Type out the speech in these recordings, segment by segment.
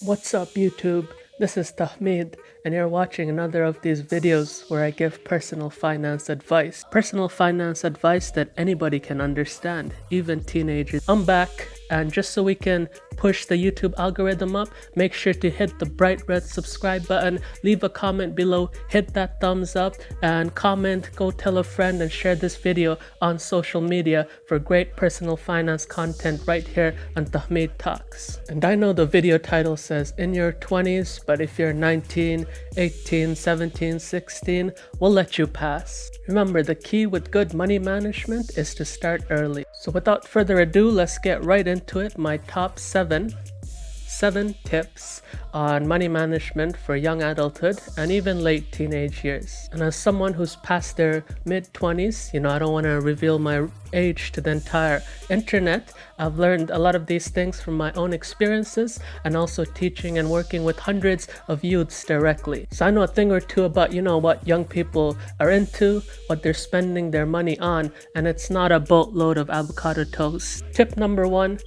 What's up YouTube? This is Tahmid and you're watching another of these videos where I give personal finance advice. Personal finance advice that anybody can understand, even teenagers. I'm back, and just so we can push the YouTube algorithm up, make sure to hit the bright red subscribe button, leave a comment below, hit that thumbs up, and comment, go tell a friend, and share this video on social media for great personal finance content right here on Tahmid Talks. And I know the video title says in your 20s, but if you're 19, 18, 17, 16, we'll let you pass. Remember, the key with good money management is to start early. So without further ado, let's get right into it. My top seven tips on money management for young adulthood and even late teenage years. And as someone who's past their mid-20s, I don't want to reveal my age to the entire internet. I've learned a lot of these things from my own experiences and also teaching and working with hundreds of youths directly. So I know a thing or two about, what young people are into, what they're spending their money on, and it's not a boatload of avocado toast. Tip number one,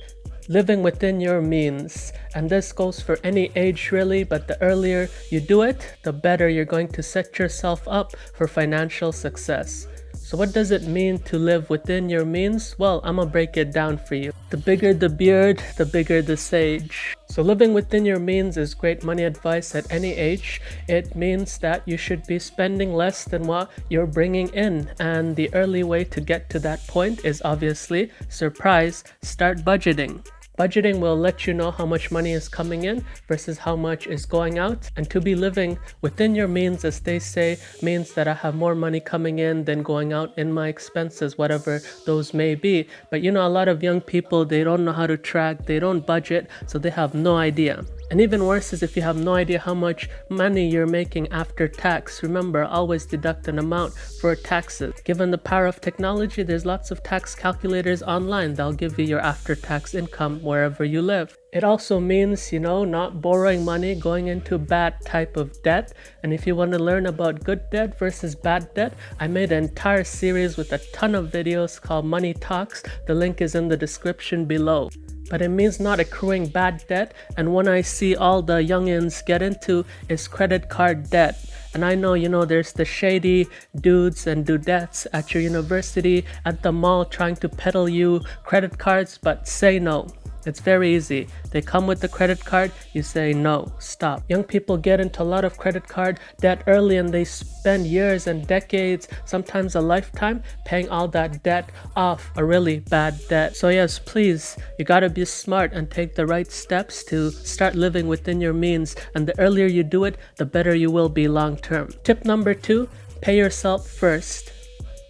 living within your means. And this goes for any age really, but the earlier you do it, the better you're going to set yourself up for financial success. So what does it mean to live within your means? Well, I'm gonna break it down for you. The bigger the beard, the bigger the sage. So living within your means is great money advice at any age. It means that you should be spending less than what you're bringing in. And the early way to get to that point is obviously, surprise, start budgeting. Budgeting will let you know how much money is coming in versus how much is going out. And to be living within your means, as they say, means that I have more money coming in than going out in my expenses, whatever those may be. But a lot of young people, they don't know how to track, they don't budget, so they have no idea. And even worse is if you have no idea how much money you're making after tax. Remember, always deduct an amount for taxes. Given the power of technology, there's lots of tax calculators online. They'll give you your after-tax income wherever you live. It also means, not borrowing money, going into bad type of debt. And if you want to learn about good debt versus bad debt, I made an entire series with a ton of videos called Money Talks. The link is in the description below. But it means not accruing bad debt, and one I see all the youngins get into is credit card debt. And I know, there's the shady dudes and dudettes at your university, at the mall trying to peddle you credit cards, but say no. It's very easy. They come with the credit card, you say no, stop. Young people get into a lot of credit card debt early and they spend years and decades, sometimes a lifetime, paying all that debt off, a really bad debt. So yes, please, you gotta be smart and take the right steps to start living within your means. And the earlier you do it, the better you will be long term. Tip number two, pay yourself first.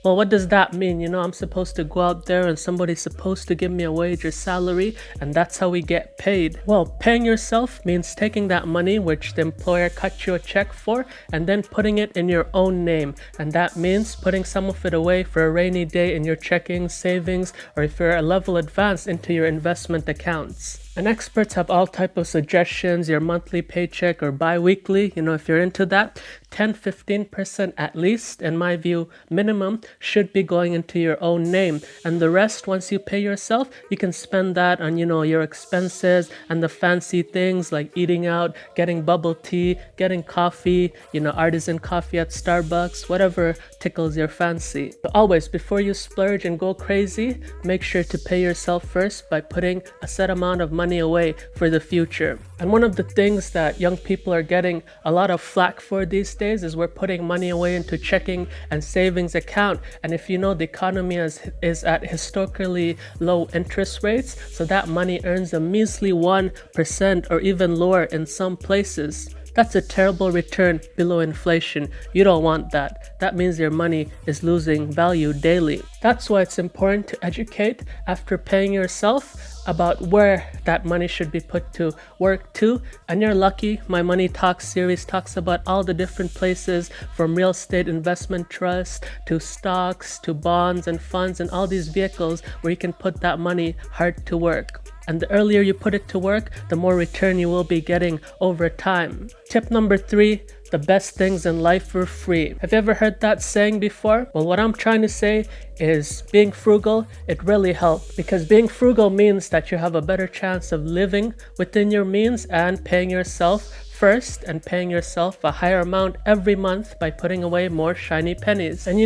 Well, what does that mean? I'm supposed to go out there and somebody's supposed to give me a wage or salary, and that's how we get paid. Well, paying yourself means taking that money which the employer cut you a check for and then putting it in your own name. And that means putting some of it away for a rainy day in your checking, savings, or if you're a level advanced, into your investment accounts. And experts have all type of suggestions, your monthly paycheck or bi-weekly, if you're into that, 10-15% at least, in my view, minimum, should be going into your own name. And the rest, once you pay yourself, you can spend that on, your expenses and the fancy things like eating out, getting bubble tea, getting coffee, artisan coffee at Starbucks, whatever tickles your fancy. But always, before you splurge and go crazy, make sure to pay yourself first by putting a set amount of money away for the future. And one of the things that young people are getting a lot of flack for these days is we're putting money away into checking and savings account. And if the economy is at historically low interest rates, so that money earns a measly 1% or even lower in some places. That's a terrible return below inflation. You don't want that. That means your money is losing value daily. That's why it's important to educate after paying yourself about where that money should be put to work too. And you're lucky, my Money Talks series talks about all the different places, from real estate investment trusts to stocks to bonds and funds and all these vehicles where you can put that money hard to work. And the earlier you put it to work, the more return you will be getting over time. Tip number 3, the best things in life for free. Have you ever heard that saying before? Well, what I'm trying to say is being frugal, it really helps, because being frugal means that you have a better chance of living within your means and paying yourself first and paying yourself a higher amount every month by putting away more shiny pennies. And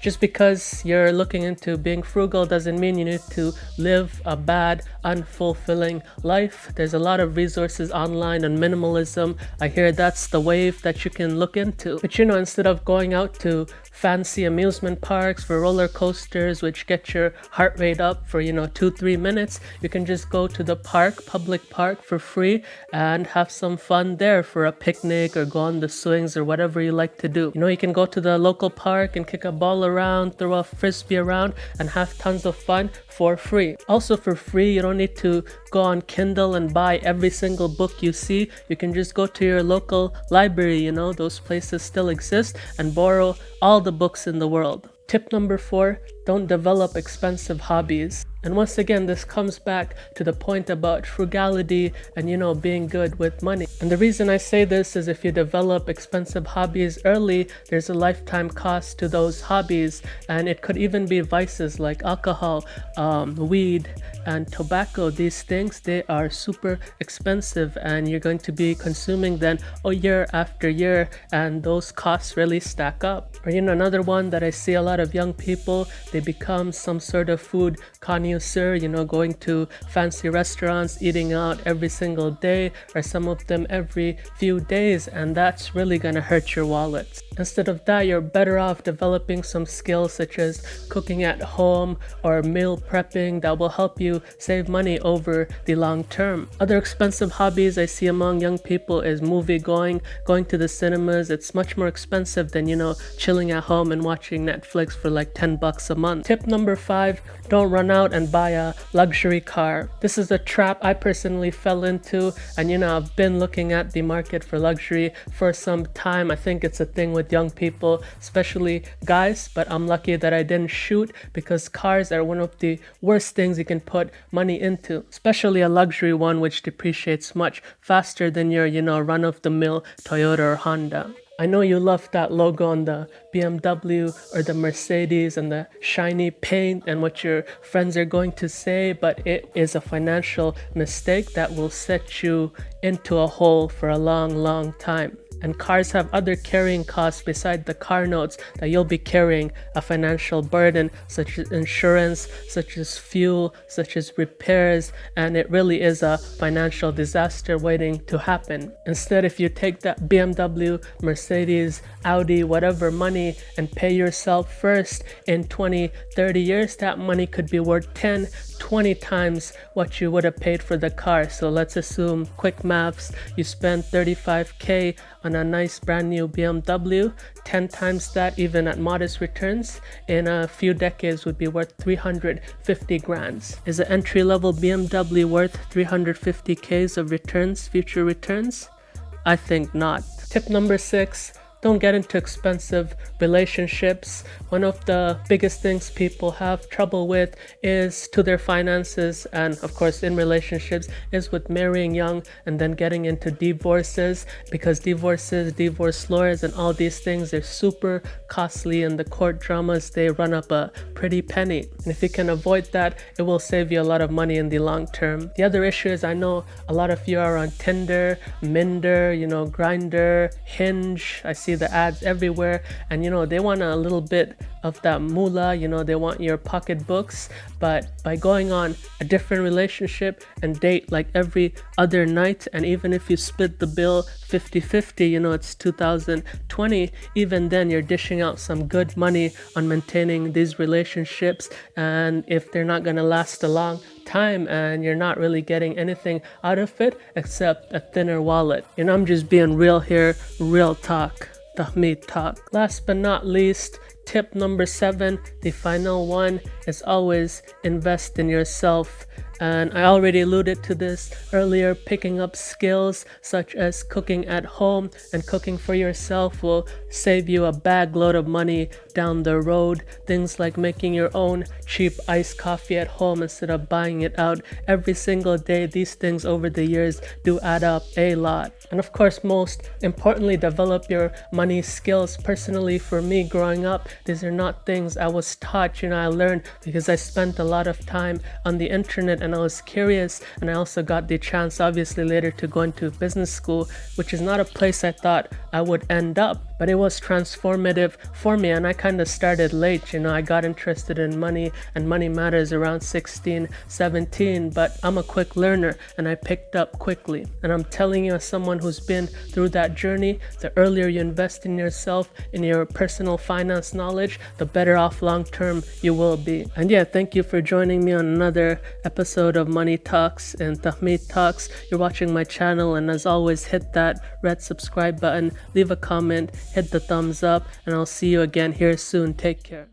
just because you're looking into being frugal doesn't mean you need to live a bad, unfulfilling life. There's a lot of resources online on minimalism. I hear that's the wave that you can look into. But instead of going out to fancy amusement parks for roller coasters, which get your heart rate up for 2-3 minutes, you can just go to the public park for free and have some fun there for a picnic or go on the swings or whatever you like to do. You can go to the local park and kick a ball around, throw a frisbee around, and have tons of fun for free. Also for free, you don't need to go on Kindle and buy every single book you see. You can just go to your local library, those places still exist, and borrow all the books in the world. Tip number 4, don't develop expensive hobbies. And once again, this comes back to the point about frugality and being good with money. And the reason I say this is if you develop expensive hobbies early, there's a lifetime cost to those hobbies. And it could even be vices like alcohol, weed, and tobacco. These things, they are super expensive and you're going to be consuming them year after year, and those costs really stack up. Or another one that I see a lot of young people, they become some sort of food connoisseur, going to fancy restaurants, eating out every single day, or some of them every few days, and that's really gonna hurt your wallet. Instead of that, you're better off developing some skills such as cooking at home or meal prepping that will help you save money over the long term. Other expensive hobbies I see among young people is movie going to the cinemas. It's much more expensive than chilling at home and watching Netflix for like $10 a month. Tip number 5, don't run out and buy a luxury car. This is a trap I personally fell into, and I've been looking at the market for luxury for some time. I think it's a thing with young people, especially guys, but I'm lucky that I didn't shoot, because cars are one of the worst things you can put money into, especially a luxury one which depreciates much faster than your run-of-the-mill Toyota or Honda. I know you love that logo on the BMW or the Mercedes and the shiny paint and what your friends are going to say, but it is a financial mistake that will set you into a hole for a long, long time. And cars have other carrying costs beside the car notes that you'll be carrying a financial burden, such as insurance, such as fuel, such as repairs, and it really is a financial disaster waiting to happen. Instead, if you take that BMW, Mercedes, Audi, whatever money and pay yourself first, in 20-30 years, that money could be worth 10-20 times what you would have paid for the car. So let's assume, quick maths, you spend $35,000 on a nice brand new BMW. 10 times that, even at modest returns, in a few decades would be worth 350 grand. Is an entry-level BMW worth 350K of returns, future returns? I think not. Tip number 6, don't get into expensive relationships. One of the biggest things people have trouble with is to their finances, and of course in relationships, is with marrying young and then getting into divorces, because divorces, divorce lawyers and all these things are super costly, and the court dramas, they run up a pretty penny. And if you can avoid that, it will save you a lot of money in the long term. The other issue is, I know a lot of you are on Tinder, Minder, Grindr, Hinge. I see the ads everywhere, and they want a little bit of that moolah, they want your pocketbooks. But by going on a different relationship and date like every other night, and even if you split the bill 50-50, it's 2020, even then you're dishing out some good money on maintaining these relationships, and if they're not going to last a long time and you're not really getting anything out of it except a thinner wallet. I'm just being real here, real talk. Tahmid talk. Last but not least, tip number 7, the final one, is always invest in yourself. And I already alluded to this earlier, picking up skills such as cooking at home and cooking for yourself will save you a bag load of money down the road. Things like making your own cheap iced coffee at home instead of buying it out every single day. These things over the years do add up a lot. And of course, most importantly, develop your money skills. Personally, for me growing up, these are not things I was taught. I learned because I spent a lot of time on the internet and I was curious, and I also got the chance obviously later to go into business school, which is not a place I thought I would end up, but it was transformative for me. And I kind of started late. I got interested in money and money matters around 16, 17, but I'm a quick learner and I picked up quickly. And I'm telling you, as someone who's been through that journey, the earlier you invest in yourself, in your personal finance knowledge, the better off long term you will be. And yeah, thank you for joining me on another episode of Money Talks and Tahmid Talks. You're watching my channel, and as always, hit that red subscribe button, leave a comment, hit the thumbs up, and I'll see you again here soon. Take care.